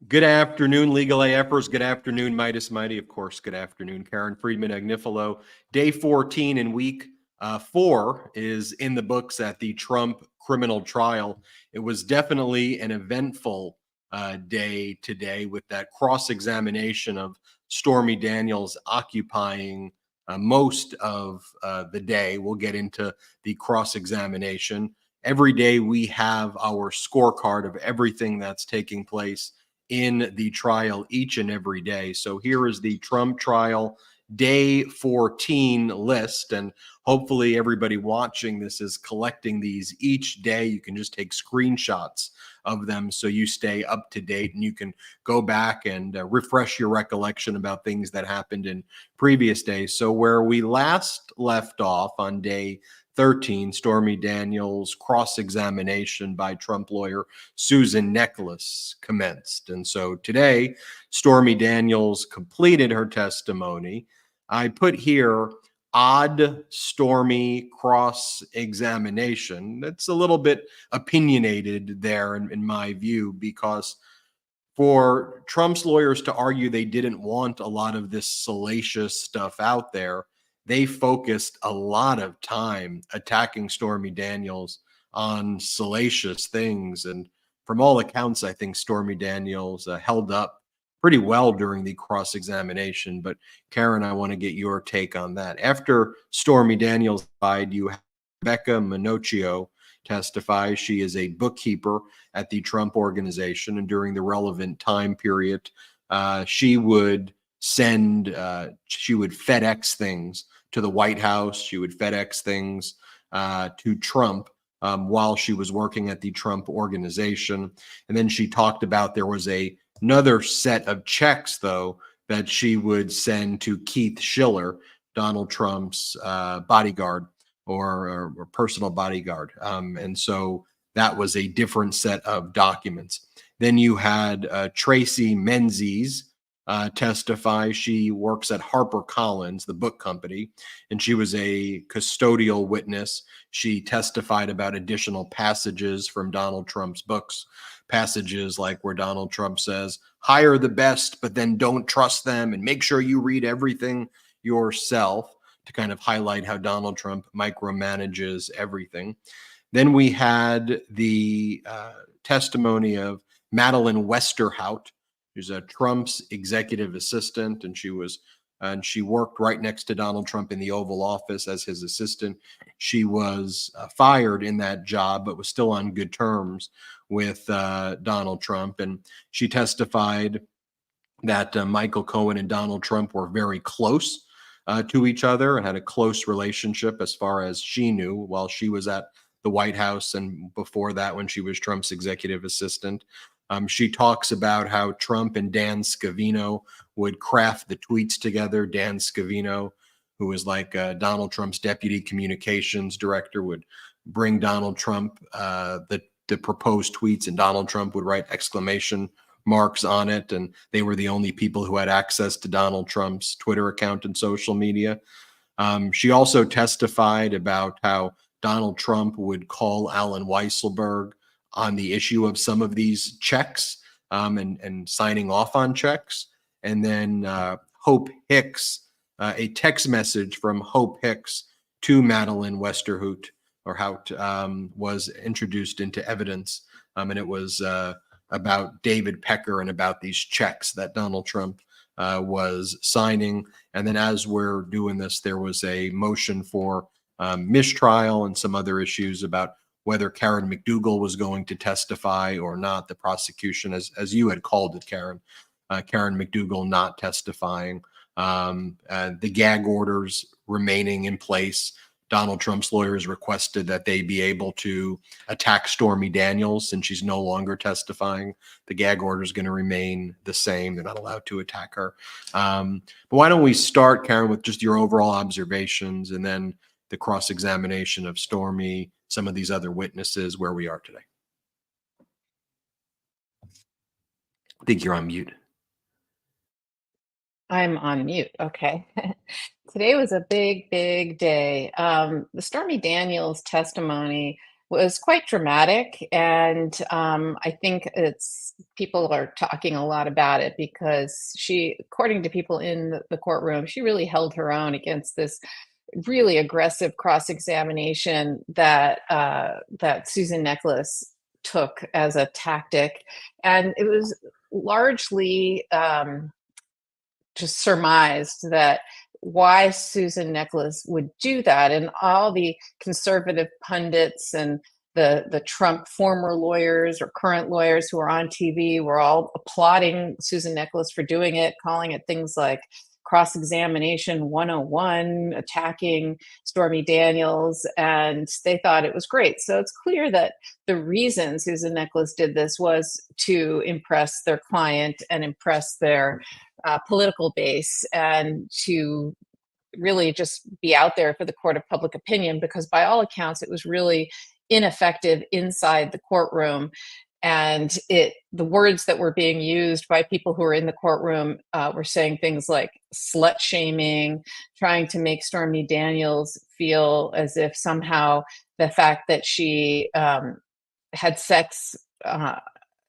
Good afternoon, Legal AFers. Good afternoon, Midas Mighty. Of course, good afternoon, Karen Friedman, Agnifilo. Day 14 in week 4 is in the books at the Trump criminal trial. It was definitely an eventful day today with that cross-examination of Stormy Daniels occupying most of the day. We'll get into the cross-examination. Every day we have our scorecard of everything that's taking place in the trial each and every day. So here is the Trump trial day 14 list. And hopefully everybody watching this is collecting these each day. You can just take screenshots of them so you stay up to date and you can go back and refresh your recollection about things that happened in previous days. So where we last left off on day 13, Stormy Daniels' cross-examination by Trump lawyer Susan Necheles commenced. And so today, Stormy Daniels completed her testimony. I put here odd Stormy cross-examination. That's a little bit opinionated there in my view, because for Trump's lawyers to argue they didn't want a lot of this salacious stuff out there, they focused a lot of time attacking Stormy Daniels on salacious things. And from all accounts, I think Stormy Daniels held up pretty well during the cross-examination. But Karen, I want to get your take on that. After Stormy Daniels died, you had Becca Manocchio testify. She is a bookkeeper at the Trump organization, and during the relevant time period, she would FedEx things to the White House. She would FedEx things to Trump while she was working at the Trump organization. And then she talked about there was another set of checks, though, that she would send to Keith Schiller, Donald Trump's bodyguard or personal bodyguard. And so that was a different set of documents. Then you had Tracy Menzies testify. She works at HarperCollins, the book company, and she was a custodial witness. She testified about additional passages from Donald Trump's books, passages like where Donald Trump says, hire the best, but then don't trust them and make sure you read everything yourself, to kind of highlight how Donald Trump micromanages everything. Then we had the testimony of Madeline Westerhout, who's a Trump's executive assistant, and she worked right next to Donald Trump in the Oval Office as his assistant. She was fired in that job, but was still on good terms with Donald Trump. And she testified that Michael Cohen and Donald Trump were very close to each other and had a close relationship as far as she knew while she was at the White House and before that when she was Trump's executive assistant. She talks about how Trump and Dan Scavino would craft the tweets together. Dan Scavino, who was like Donald Trump's deputy communications director, would bring Donald Trump the proposed tweets, and Donald Trump would write exclamation marks on it. And they were the only people who had access to Donald Trump's Twitter account and social media. She also testified about how Donald Trump would call Alan Weisselberg on the issue of some of these checks and signing off on checks. And then Hope Hicks, a text message from Hope Hicks to Madeline Westerhout was introduced into evidence. And it was about David Pecker and about these checks that Donald Trump was signing. And then as we're doing this, there was a motion for mistrial and some other issues about whether Karen McDougal was going to testify or not. The prosecution, as you had called it, Karen McDougal not testifying. The gag orders remaining in place. Donald Trump's lawyers requested that they be able to attack Stormy Daniels since she's no longer testifying. The gag order is going to remain the same. They're not allowed to attack her. But why don't we start, Karen, with just your overall observations and then the cross-examination of Stormy, some of these other witnesses, where we are today. I think you're on mute. I'm on mute. Okay. Today was a big, big day. The Stormy Daniels testimony was quite dramatic. And I think people are talking a lot about it because she, according to people in the courtroom, she really held her own against this really aggressive cross-examination that Susan Nicholas took as a tactic. And it was largely just surmised that why Susan Nicholas would do that. And all the conservative pundits and the Trump former lawyers or current lawyers who are on TV were all applauding Susan Nicholas for doing it, calling it things like cross-examination 101, attacking Stormy Daniels, and they thought it was great. So it's clear that the reason Susan Nicholas did this was to impress their client and impress their political base, and to really just be out there for the court of public opinion, because by all accounts it was really ineffective inside the courtroom. And the words that were being used by people who were in the courtroom were saying things like slut shaming, trying to make Stormy Daniels feel as if somehow the fact that she had sex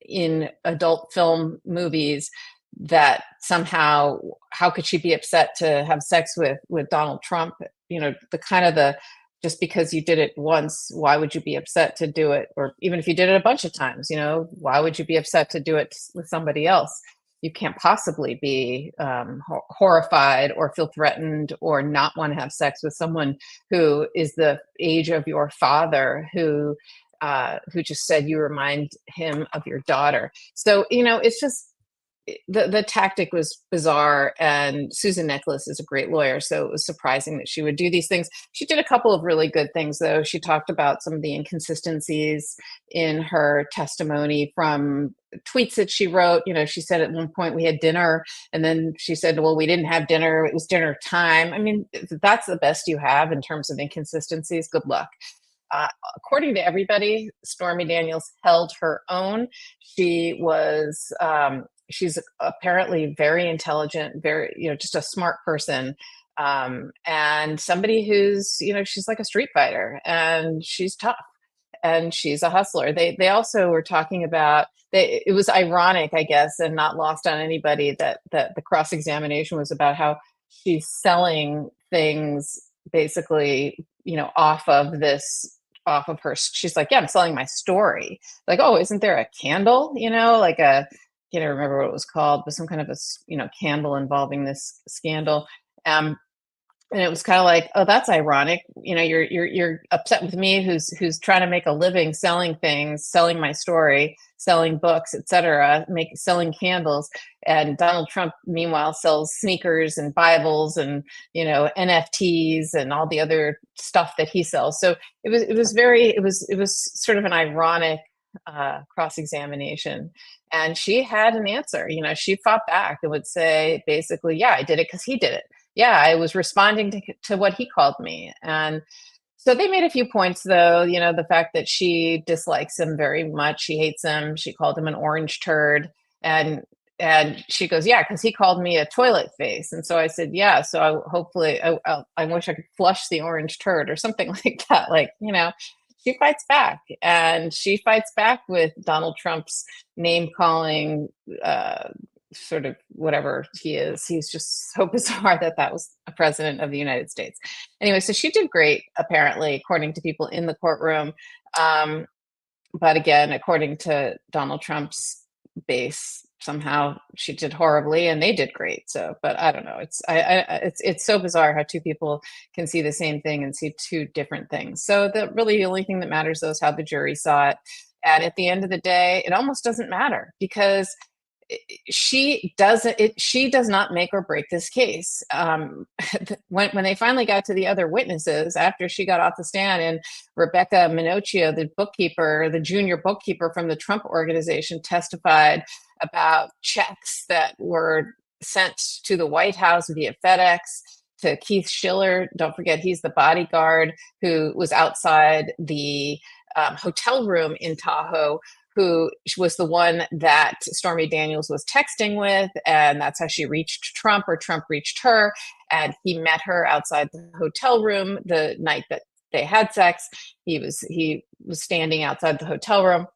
in adult film movies, that somehow, how could she be upset to have sex with Donald Trump? You know, just because you did it once, why would you be upset to do it? Or even if you did it a bunch of times, you know, why would you be upset to do it with somebody else? You can't possibly be horrified or feel threatened or not want to have sex with someone who is the age of your father, who just said you remind him of your daughter. So, you know, it's just, the tactic was bizarre, and Susan Nicholas is a great lawyer, so it was surprising that she would do these things. She did a couple of really good things, though. She talked about some of the inconsistencies in her testimony from tweets that she wrote. You know, she said at one point we had dinner, and then she said, well, we didn't have dinner, it was dinner time. I mean, if that's the best you have in terms of inconsistencies, good luck. According to everybody, Stormy Daniels held her own. She's apparently very intelligent, very, you know, just a smart person, and somebody who's, you know, she's like a street fighter, and she's tough, and she's a hustler. They also were talking about, it was ironic, I guess, and not lost on anybody, that the cross-examination was about how she's selling things basically, you know, off of her. She's like, yeah, I'm selling my story. Like, oh, isn't there a candle, you know, like I can't remember what it was called, but some kind of a, you know, candle involving this scandal. And it was kind of like, oh, that's ironic. You know, you're upset with me, who's trying to make a living selling things, selling my story, selling books, etc., selling candles. And Donald Trump, meanwhile, sells sneakers and Bibles and, you know, NFTs and all the other stuff that he sells. So it was sort of an ironic cross-examination. And she had an answer. You know, she fought back and would say, basically, yeah, I did it because he did it. Yeah, I was responding to what he called me. And so they made a few points, though. You know, the fact that she dislikes him very much, she hates him. She called him an orange turd, and she goes, yeah, because he called me a toilet face. And so I said, yeah. So I wish I could flush the orange turd or something like that. Like, you know, she fights back, and she fights back with Donald Trump's name calling. Sort of whatever he is. He's just so bizarre that was a president of the United States. Anyway, so she did great, apparently, according to people in the courtroom. But again, according to Donald Trump's base, somehow she did horribly and they did great. So, but I don't know. It's so bizarre how two people can see the same thing and see two different things. So the only thing that matters, though, is how the jury saw it. And at the end of the day, it almost doesn't matter, because she does not make or break this case. When they finally got to the other witnesses after she got off the stand, and Rebecca Minocchio, the junior bookkeeper from the Trump organization, testified about checks that were sent to the White House via FedEx to Keith Schiller. Don't forget, he's the bodyguard who was outside the hotel room in Tahoe, who was the one that Stormy Daniels was texting with, and that's how she reached Trump, or Trump reached her, and he met her outside the hotel room the night that they had sex. He was standing outside the hotel room.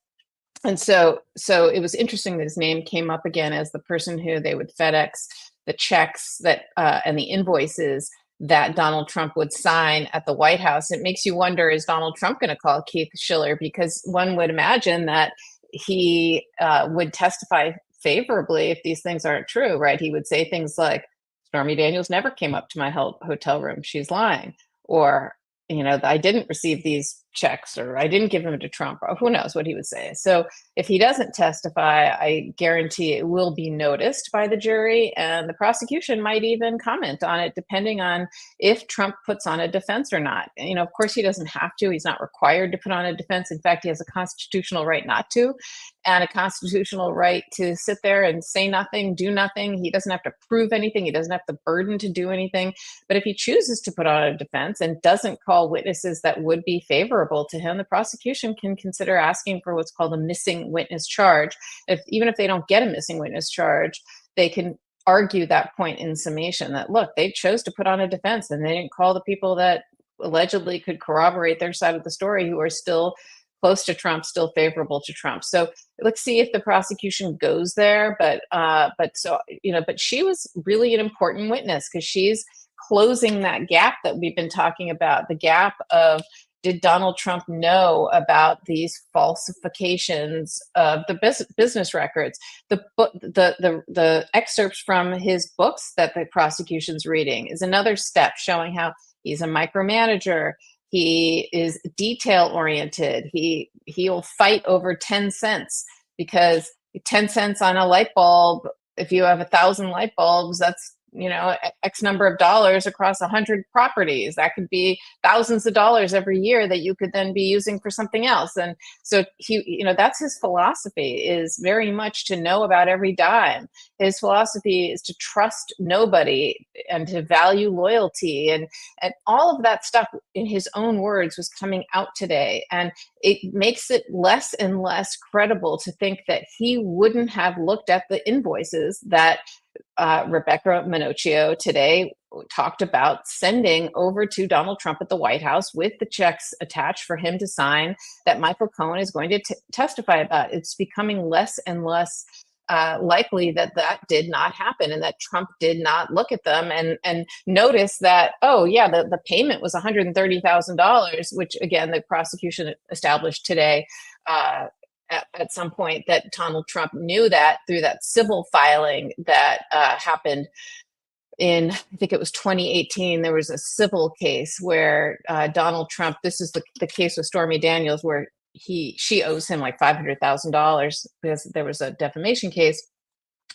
And so it was interesting that his name came up again as the person who they would FedEx the checks that and the invoices that Donald Trump would sign at the White House. It makes you wonder, is Donald Trump going to call Keith Schiller? Because one would imagine that he would testify favorably if these things aren't true, right? He would say things like, Stormy Daniels never came up to my hotel room. She's lying. Or, I didn't receive these checks, or I didn't give them to Trump, or who knows what he would say. So if he doesn't testify, I guarantee it will be noticed by the jury, and the prosecution might even comment on it, depending on if Trump puts on a defense or not. Of course, he doesn't have to. He's not required to put on a defense. In fact, he has a constitutional right not to, and a constitutional right to sit there and say nothing, do nothing. He doesn't have to prove anything. He doesn't have the burden to do anything. But if he chooses to put on a defense and doesn't call witnesses that would be favorable to him, the prosecution can consider asking for what's called a missing witness charge. Even if they don't get a missing witness charge, they can argue that point in summation that, look, they chose to put on a defense and they didn't call the people that allegedly could corroborate their side of the story, who are still close to Trump, still favorable to Trump. So let's see if the prosecution goes there. But she was really an important witness, because she's closing that gap that we've been talking about, the gap of, did Donald Trump know about these falsifications of the business records? The excerpts from his books that the prosecution's reading is another step showing how he's a micromanager. He is detail oriented. He'll fight over 10 cents, because 10 cents on a light bulb, if you have 1,000 light bulbs, that's X number of dollars across 100 properties. That could be thousands of dollars every year that you could then be using for something else. And so that's his philosophy, is very much to know about every dime. His philosophy is to trust nobody and to value loyalty, and all of that stuff, in his own words, was coming out today. And it makes it less and less credible to think that he wouldn't have looked at the invoices that Rebecca Minocchio today talked about sending over to Donald Trump at the White House, with the checks attached for him to sign, that Michael Cohen is going to testify about. It's becoming less and less likely that did not happen, and that Trump did not look at them and notice that, oh yeah, the payment was $130,000, which again, the prosecution established today at some point, that Donald Trump knew that through that civil filing that happened in, I think it was 2018. There was a civil case where Donald Trump, this is the case with Stormy Daniels, where she owes him like $500,000 because there was a defamation case.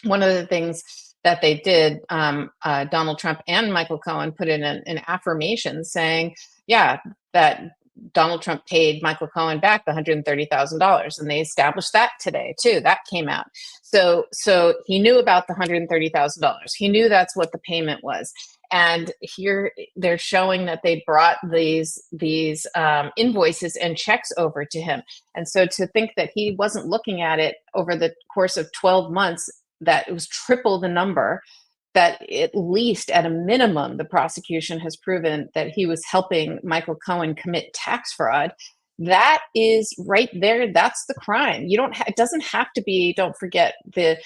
One of the things that they did, Donald Trump and Michael Cohen put in an affirmation saying, yeah, that Donald Trump paid Michael Cohen back the $130,000, and they established that today too. That came out. So he knew about the $130,000. He knew that's what the payment was. And here they're showing that they brought these invoices and checks over to him. And so to think that he wasn't looking at it over the course of 12 months, that it was triple the number, that at least at a minimum, the prosecution has proven that he was helping Michael Cohen commit tax fraud. That is right there. That's the crime. It doesn't have to be, don't forget, to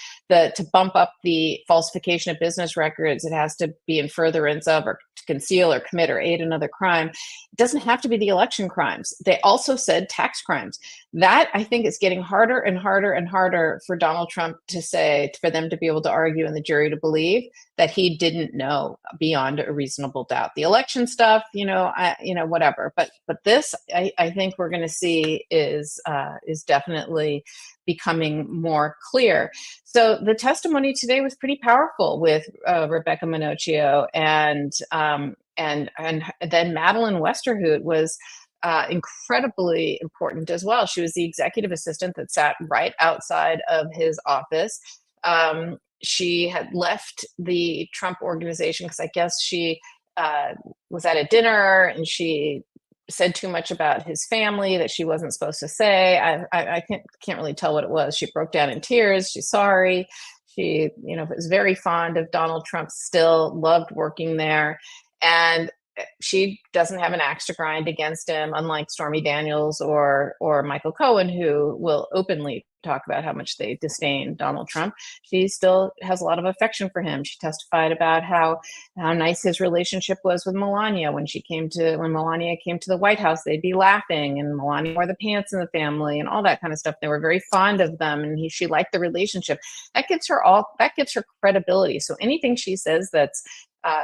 bump up the falsification of business records. It has to be in furtherance of, or to conceal or commit or aid another crime. It doesn't have to be the election crimes. They also said tax crimes. That, I think, is getting harder and harder and harder for Donald Trump to say, for them to be able to argue and the jury to believe that he didn't know beyond a reasonable doubt. The election stuff, whatever. But this, I think we're going to see is definitely becoming more clear. So the testimony today was pretty powerful with Rebecca Minocchio, and then Madeline Westerhout was incredibly important as well. She was the executive assistant that sat right outside of his office. She had left the Trump organization because I guess she was at a dinner and she said too much about his family that she wasn't supposed to say. I can't really tell what it was. She broke down in tears. She's sorry. She, was very fond of Donald Trump, still loved working there. And she doesn't have an axe to grind against him, unlike Stormy Daniels or Michael Cohen, who will openly talk about how much they disdain Donald Trump. She still has a lot of affection for him. She testified about how nice his relationship was with Melania. When Melania came to the White House, they'd be laughing, and Melania wore the pants in the family and all that kind of stuff. They were very fond of them, and she liked the relationship. That gives her credibility. So anything she says that's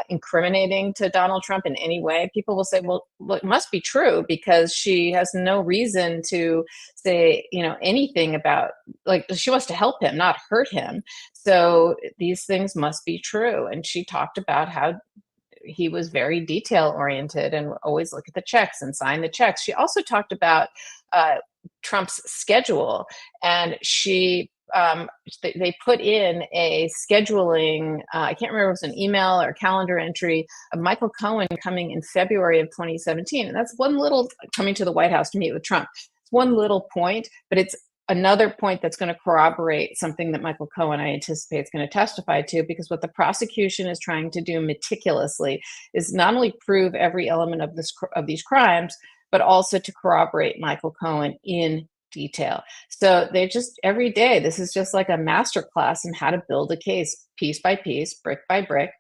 incriminating to Donald Trump in any way, people will say, well, it must be true, because she has no reason to say, anything about, like, she wants to help him, not hurt him. So these things must be true. And she talked about how he was very detail oriented and always look at the checks and sign the checks. She also talked about Trump's schedule, and they put in a scheduling, I can't remember if it was an email or calendar entry of Michael Cohen coming in February of 2017. And that's one little, coming to the White House to meet with Trump. It's one little point, but it's another point that's going to corroborate something that Michael Cohen, I anticipate, is going to testify to, because what the prosecution is trying to do meticulously is not only prove every element of these crimes, but also to corroborate Michael Cohen in detail. So they just, every day, this is just like a master class in how to build a case piece by piece, brick by brick.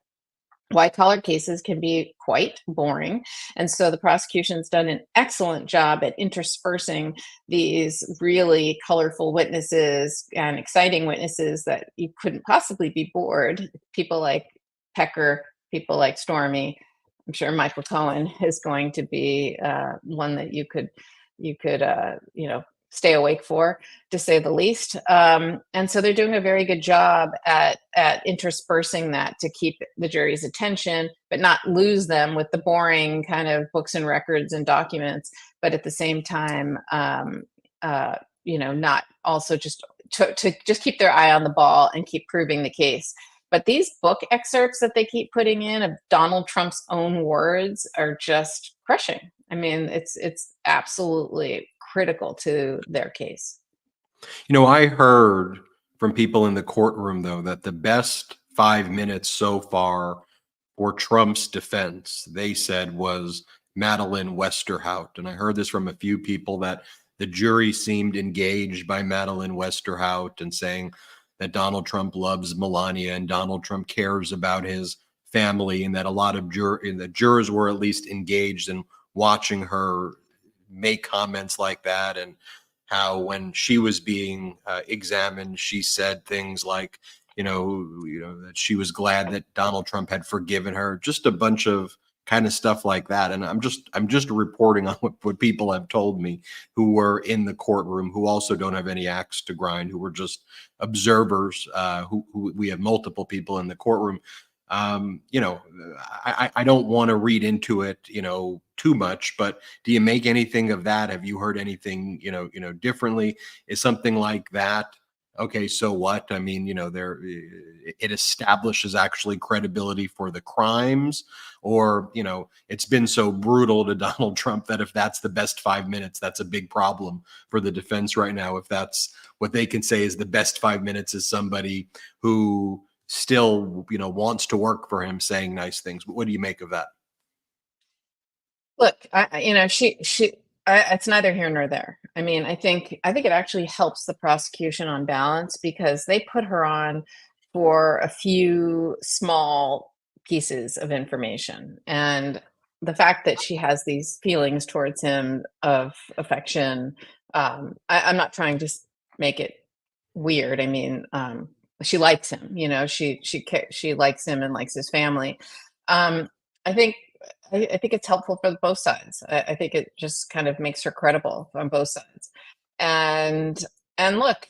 White collar cases can be quite boring. And so the prosecution's done an excellent job at interspersing these really colorful witnesses and exciting witnesses that you couldn't possibly be bored. People like Pecker, people like Stormy. I'm sure Michael Cohen is going to be one that you could stay awake for, to say the least. And so they're doing a very good job at interspersing that to keep the jury's attention, but not lose them with the boring kind of books and records and documents, but at the same time, not also just to just keep their eye on the ball and keep proving the case. But these book excerpts that they keep putting in of Donald Trump's own words are just crushing. I mean, it's absolutely critical to their case. I heard from people in the courtroom, though, that the best 5 minutes so far for Trump's defense, they said, was Madeline Westerhout. And I heard this from a few people, that the jury seemed engaged by Madeline Westerhout and saying that Donald Trump loves Melania and Donald Trump cares about his family, and that a lot of the jurors were at least engaged in watching her make comments like that, and how when she was being examined, she said things like, that she was glad that Donald Trump had forgiven her, just a bunch of kind of stuff like that. And I'm just reporting on what people have told me, who were in the courtroom, who also don't have any axe to grind, who were just observers, who we have multiple people in the courtroom. I don't want to read into it, too much, but do you make anything of that? Have you heard anything, differently? Is something like that, okay, so what? I mean, it establishes actually credibility for the crimes, or, it's been so brutal to Donald Trump that if that's the best 5 minutes, that's a big problem for the defense right now. If that's what they can say is the best 5 minutes, is somebody who still, wants to work for him, saying nice things. What do you make of that? Look, it's neither here nor there. I mean, I think it actually helps the prosecution on balance, because they put her on for a few small pieces of information. And the fact that she has these feelings towards him of affection, I'm not trying to make it weird. I mean, she likes him, she likes him and likes his family. I think I think it's helpful for both sides. I think it just kind of makes her credible on both sides. And look,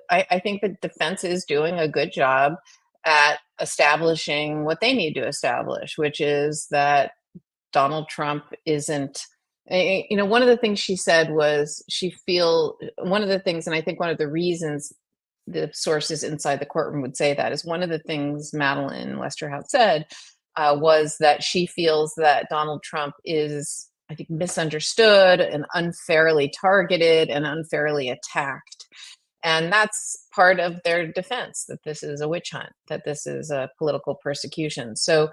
I think the defense is doing a good job at establishing what they need to establish, which is that Donald Trump isn't. One of the things she said was one of the things, and I think one of the reasons the sources inside the courtroom would say that, is one of the things Madeline Westerhout said was that she feels that Donald Trump is, I think, misunderstood and unfairly targeted and unfairly attacked. And that's part of their defense, that this is a witch hunt, that this is a political persecution. So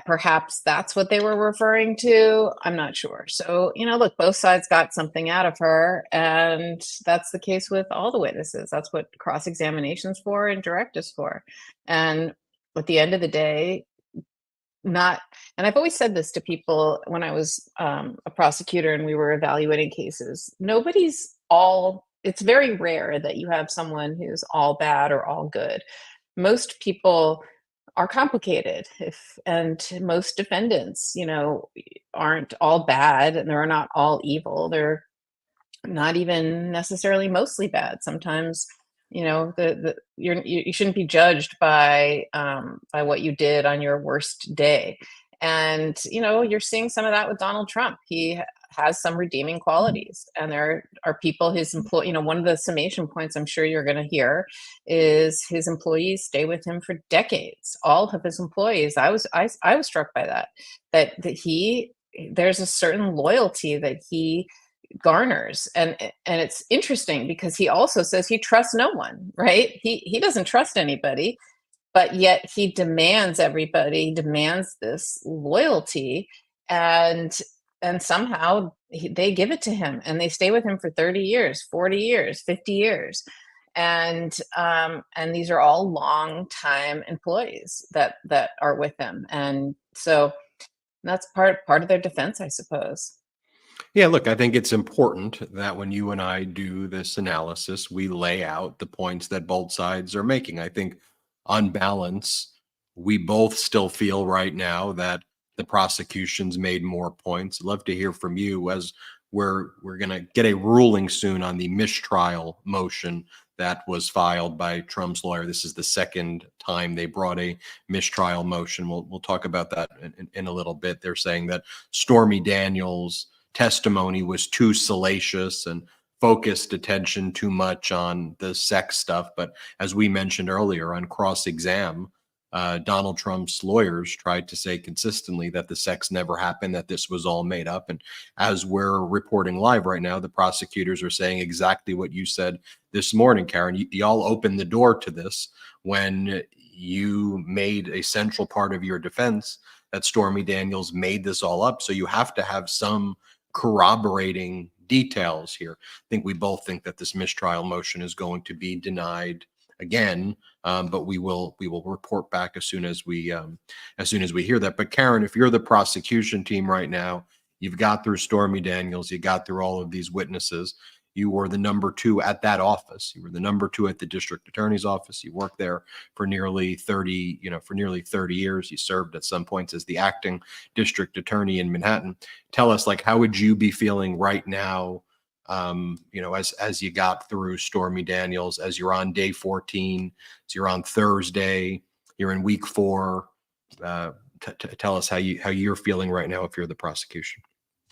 perhaps that's what they were referring to. I'm not sure. So, look, both sides got something out of her, and that's the case with all the witnesses. That's what cross-examination's for and direct is for. And at the end of the day, not, and I've always said this to people when I was a prosecutor and we were evaluating cases, it's very rare that you have someone who's all bad or all good. Most people are complicated, and most defendants, aren't all bad, and they're not all evil. They're not even necessarily mostly bad. Sometimes, you shouldn't be judged by what you did on your worst day. And you're seeing some of that with Donald Trump. He has some redeeming qualities, and there are people, his employee, one of the summation points I'm sure you're going to hear is his employees stay with him for decades. All of his employees. I was struck by that there's a certain loyalty that he garners, and it's interesting because he also says he trusts no one, right? He doesn't trust anybody, but yet he demands this loyalty, and somehow they give it to him, and they stay with him for 30 years, 40 years, 50 years. And these are all long time employees that are with him. And so that's part of their defense, I suppose. Yeah, look, I think it's important that when you and I do this analysis, we lay out the points that both sides are making. I think on balance, we both still feel right now that the prosecution's made more points. I'd love to hear from you, as we're going to get a ruling soon on the mistrial motion that was filed by Trump's lawyer. This is the second time they brought a mistrial motion. We'll talk about that in a little bit. They're saying that Stormy Daniels' testimony was too salacious and focused attention too much on the sex stuff. But as we mentioned earlier, on cross-exam, Donald Trump's lawyers tried to say consistently that the sex never happened, that this was all made up. And as we're reporting live right now, the prosecutors are saying exactly what you said this morning, Karen. Y'all opened the door to this when you made a central part of your defense that Stormy Daniels made this all up. So you have to have some corroborating details here. I think we both think that this mistrial motion is going to be denied again, but we will report back as soon as we hear that. But Karen, if you're the prosecution team right now, you've got through Stormy Daniels, you got through all of these witnesses. You were the number 2 at that office. You were the number 2 at the district attorney's office. You worked there for nearly 30 years. You served at some points as the acting district attorney in Manhattan. Tell us, how would you be feeling right now, as you got through Stormy Daniels, as you're on day 14, as you're on Thursday, you're in week 4. Tell us how you're feeling right now if you're the prosecution.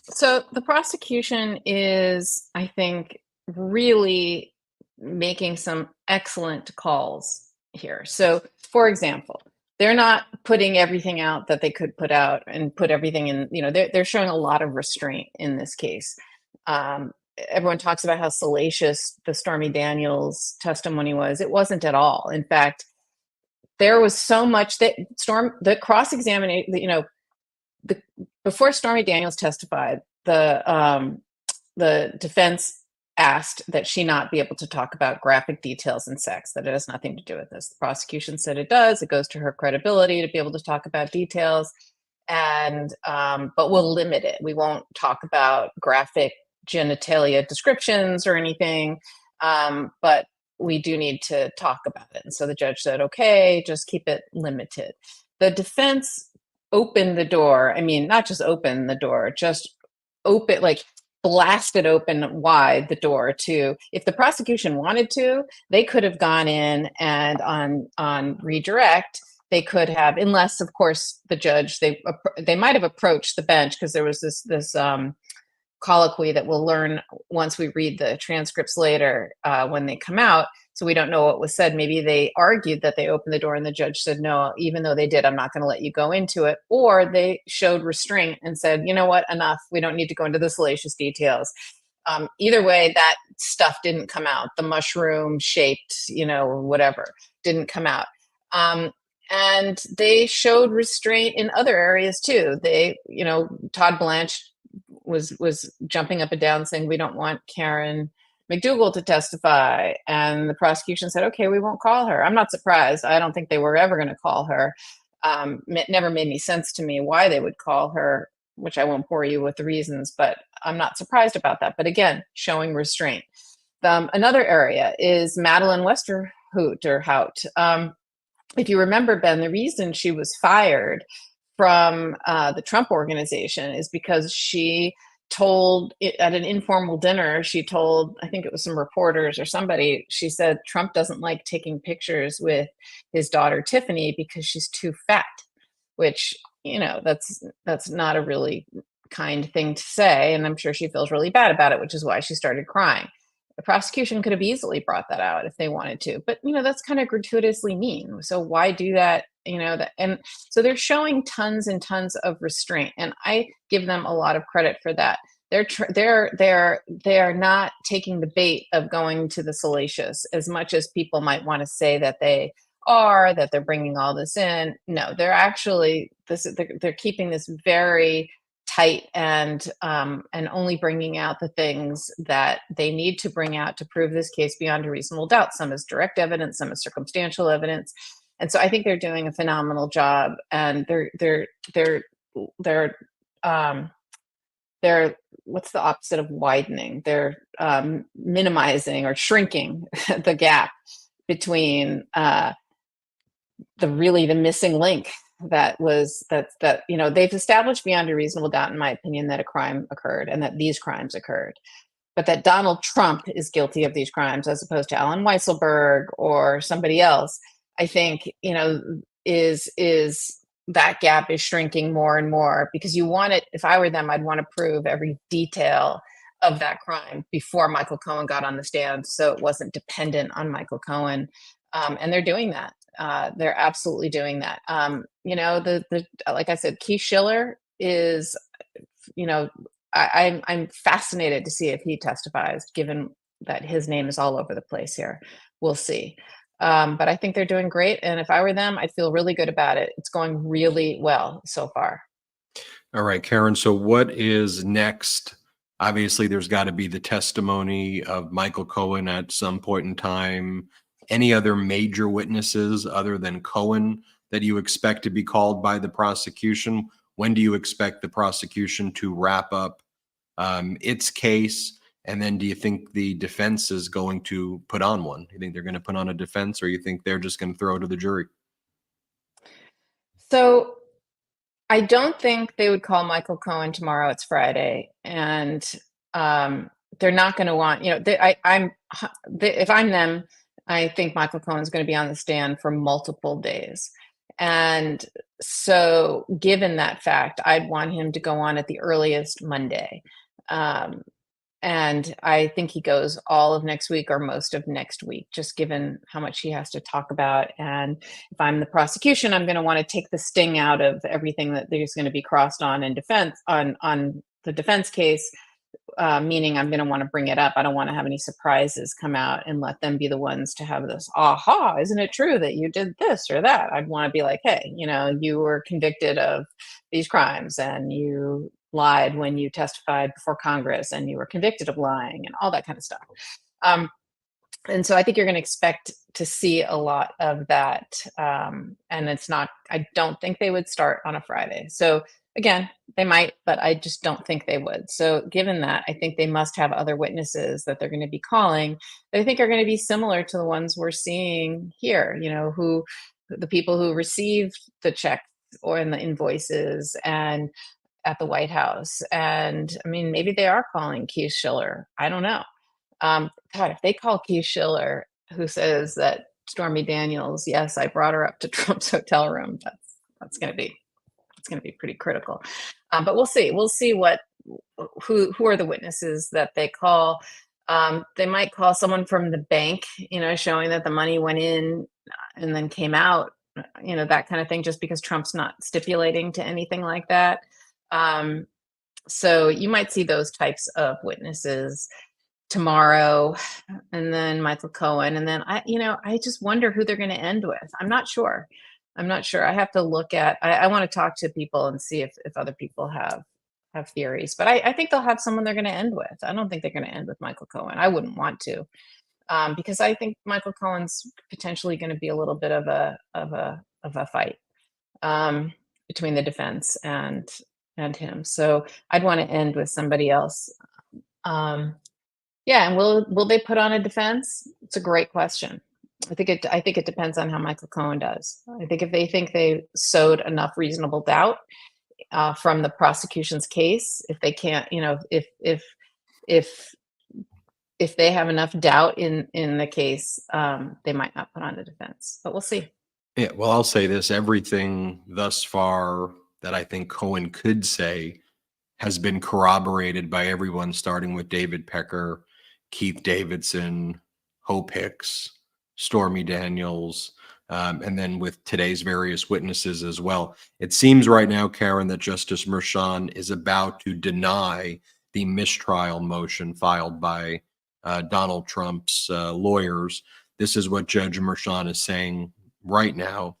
So the prosecution is, I think, really making some excellent calls here. So, for example, they're not putting everything out that they could put out and put everything in, they're showing a lot of restraint in this case. Everyone talks about how salacious the Stormy Daniels testimony was. It wasn't at all. In fact, there was so much that the cross-examination, before Stormy Daniels testified, the defense asked that she not be able to talk about graphic details in sex, that it has nothing to do with this. The prosecution said it does. It goes to her credibility to be able to talk about details, and but we'll limit it. We won't talk about graphic genitalia descriptions or anything, but we do need to talk about it. And so the judge said, okay, just keep it limited. The defense opened the door. I mean, not just open the door, just blasted open wide the door to, if the prosecution wanted to, they could have gone in and on redirect, they could have, unless of course the judge, they might have approached the bench, because there was this colloquy that we'll learn once we read the transcripts later, when they come out. So we don't know what was said. Maybe they argued that they opened the door and the judge said, no, even though they did, I'm not going to let you go into it. Or they showed restraint and said, you know what, enough. We don't need to go into the salacious details. Either way, that stuff didn't come out. The mushroom shaped, whatever, didn't come out. And they showed restraint in other areas too. They, Todd Blanche was jumping up and down saying, we don't want Karen McDougal to testify. And the prosecution said, okay, we won't call her. I'm not surprised. I don't think they were ever going to call her. It never made any sense to me why they would call her, which I won't bore you with the reasons, but I'm not surprised about that. But again, showing restraint. Another area is Madeline Westerhout. If you remember, Ben, the reason she was fired from the Trump organization is because she told at an informal dinner, she told, I think it was some reporters or somebody, she said Trump doesn't like taking pictures with his daughter Tiffany because she's too fat, which, that's not a really kind thing to say. And I'm sure she feels really bad about it, which is why she started crying. The prosecution could have easily brought that out if they wanted to, but that's kind of gratuitously mean. So why do that? And so they're showing tons and tons of restraint, and I give them a lot of credit for that. They're not taking the bait of going to the salacious as much as people might want to say that they are, that they're bringing all this in. No, they're actually they're keeping this very tight and only bringing out the things that they need to bring out to prove this case beyond a reasonable doubt. Some is direct evidence, some is circumstantial evidence, and so I think they're doing a phenomenal job. And they're what's the opposite of widening? They're minimizing or shrinking the gap between the missing link that they've established beyond a reasonable doubt, in my opinion, that a crime occurred and that these crimes occurred, but that Donald Trump is guilty of these crimes as opposed to Alan Weisselberg or somebody else, I think, is that gap is shrinking more and more, because you want it. If I were them, I'd want to prove every detail of that crime before Michael Cohen got on the stand, so it wasn't dependent on Michael Cohen. And they're doing that. They're absolutely doing that. Like I said, Keith Schiller is, I'm fascinated to see if he testifies, given that his name is all over the place here. We'll see. But I think they're doing great. And if I were them, I'd feel really good about it. It's going really well so far. All right, Karen. So what is next? Obviously, there's got to be the testimony of Michael Cohen at some point in time. Any other major witnesses other than Cohen that you expect to be called by the prosecution? When do you expect the prosecution to wrap up its case? And then do you think the defense is going to put on one? You think they're going to put on a defense, or you think they're just going to throw it to the jury? So I don't think they would call Michael Cohen tomorrow. It's Friday. And they're not going to want, if I'm them, I think Michael Cohen is going to be on the stand for multiple days. And so given that fact, I'd want him to go on at the earliest Monday. And I think he goes all of next week or most of next week, just given how much he has to talk about. And if I'm the prosecution, I'm going to want to take the sting out of everything that there's going to be crossed on in defense on the defense case. Meaning I'm going to want to bring it up. I don't want to have any surprises come out and let them be the ones to have this, aha, isn't it true that you did this or that? I'd want to be like, hey, you were convicted of these crimes and you lied when you testified before Congress and you were convicted of lying and all that kind of stuff. And so I think you're going to expect to see a lot of that. And I don't think they would start on a Friday. So again, they might, but I just don't think they would. So given that, I think they must have other witnesses that they're going to be calling that I think are going to be similar to the ones we're seeing here, the people who received the checks or in the invoices and at the White House. And I mean, maybe they are calling Keith Schiller. I don't know. God, if they call Keith Schiller, who says that Stormy Daniels, yes, I brought her up to Trump's hotel room, that's going to be pretty critical. But we'll see. We'll see who are the witnesses that they call. They might call someone from the bank, showing that the money went in and then came out, that kind of thing, just because Trump's not stipulating to anything like that. So you might see those types of witnesses tomorrow, and then Michael Cohen, and then I just wonder who they're going to end with. I'm not sure. I'm not sure. I have to look at, I want to talk to people and see if other people have theories, but I think they'll have someone they're going to end with. I don't think they're going to end with Michael Cohen. I wouldn't want to, because I think Michael Cohen's potentially going to be a little bit of a fight between the defense and him. So I'd want to end with somebody else. Yeah, and will they put on a defense? It's a great question. I think it depends on how Michael Cohen does. I think if they think they sowed enough reasonable doubt from the prosecution's case, if they can't, if they have enough doubt in the case, they might not put on a defense. But we'll see. Yeah, well, I'll say this: everything thus far that I think Cohen could say has been corroborated by everyone, starting with David Pecker, Keith Davidson, Hope Hicks, Stormy Daniels, and then with today's various witnesses as well. It seems right now, Karen, that Justice Merchan is about to deny the mistrial motion filed by Donald Trump's lawyers. This is what Judge Merchan is saying right now.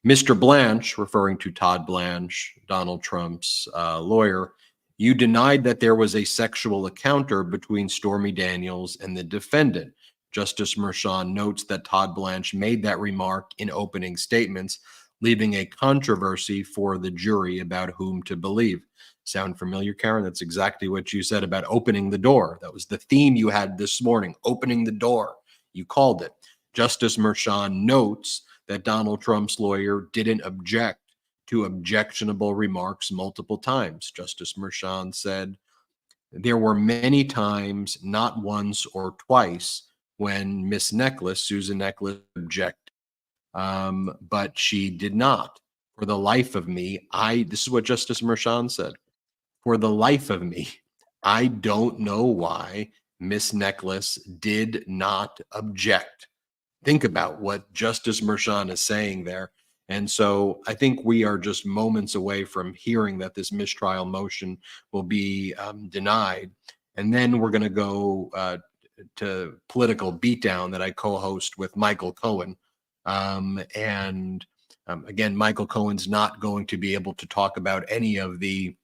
Mr. Blanche, referring to Todd Blanche, Donald Trump's lawyer, you denied that there was a sexual encounter between Stormy Daniels and the defendant. Justice Merchan notes that Todd Blanche made that remark in opening statements, leaving a controversy for the jury about whom to believe. Sound familiar, Karen? That's exactly what you said about opening the door. That was the theme you had this morning, opening the door. You called it. Justice Merchan notes that Donald Trump's lawyer didn't object to objectionable remarks multiple times. Justice Merchan said, there were many times, not once or twice, when Miss Necklace, Susan Necklace, objected, but she did not. For the life of me, this is what Justice Merchan said, for the life of me, I don't know why Miss Necklace did not object. Think about what Justice Merchan is saying there. And so I think we are just moments away from hearing that this mistrial motion will be denied. And then we're going to go to Political Beatdown that I co-host with Michael Cohen. Again, Michael Cohen's not going to be able to talk about any of the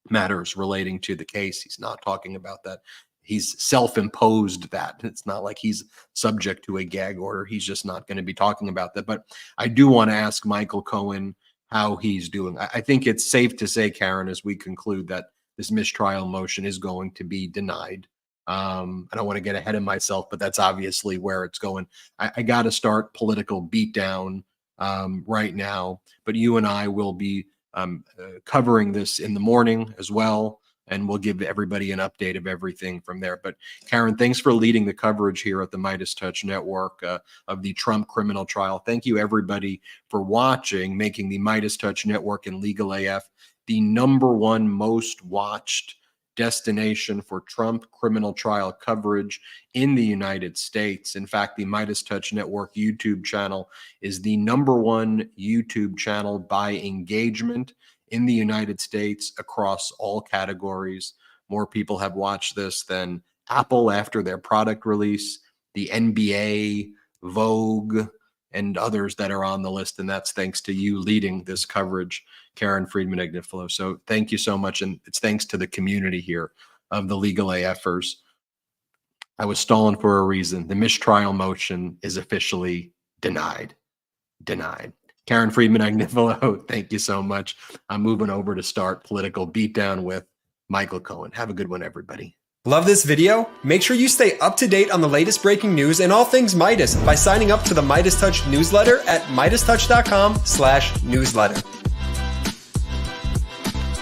matters relating to the case. He's not talking about that. He's self-imposed that. It's not like he's subject to a gag order. He's just not going to be talking about that. But I do want to ask Michael Cohen how he's doing. I think it's safe to say, Karen, as we conclude, that this mistrial motion is going to be denied. I don't want to get ahead of myself, but that's obviously where it's going. I got to start Political Beatdown right now, but you and I will be covering this in the morning as well, and we'll give everybody an update of everything from there. But Karen, thanks for leading the coverage here at the Midas Touch Network of the Trump criminal trial. Thank you, everybody, for watching, making the Midas Touch Network and Legal AF the #1 most watched destination for Trump criminal trial coverage in the United States. In fact, the Midas Touch Network YouTube channel is the #1 YouTube channel by engagement in the United States across all categories. More people have watched this than Apple after their product release, the NBA, Vogue, and others that are on the list. And that's thanks to you leading this coverage, Karen Friedman Agnifilo. So thank you so much. And it's thanks to the community here of the Legal AFers. I was stalling for a reason. The mistrial motion is officially denied. Denied. Karen Friedman Agnifilo, thank you so much. I'm moving over to start Political Beatdown with Michael Cohen. Have a good one, everybody. Love this video? Make sure you stay up to date on the latest breaking news and all things Midas by signing up to the Midas Touch newsletter at MidasTouch.com/newsletter.